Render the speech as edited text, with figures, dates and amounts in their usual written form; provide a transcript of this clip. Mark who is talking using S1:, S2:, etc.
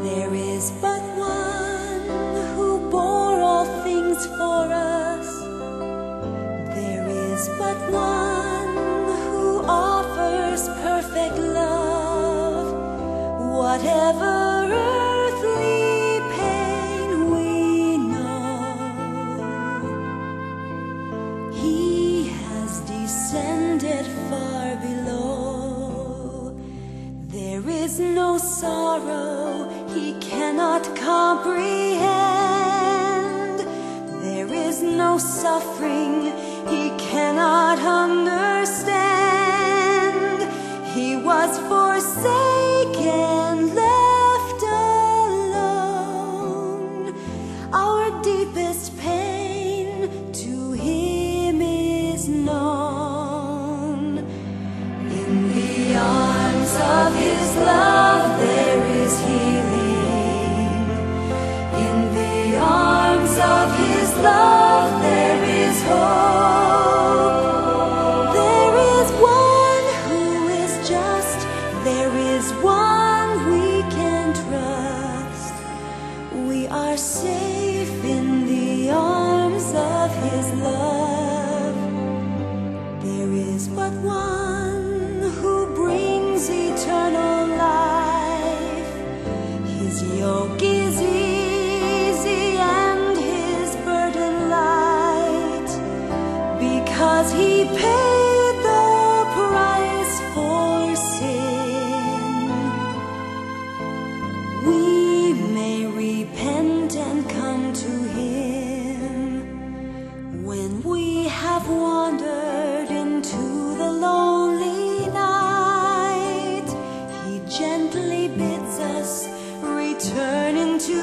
S1: There is but one who bore all things for us. There is but one who offers perfect love. Whatever earthly pain we know, He has descended far below. There is no sorrow He cannot comprehend. There is no suffering He cannot understand. He was forsaken, left alone. Our deepest pain to Him is known. In the arms of His love there is healing. In the arms of His love there is hope. There is one who is just. There is one we can trust. We are safe in the arms of His love. There is but one who brings eternal life. His yoke is easy and His burden light, because He paid the price for sin. We may repent and come to Him when we have wandered into the lonely night. He gently bids us return into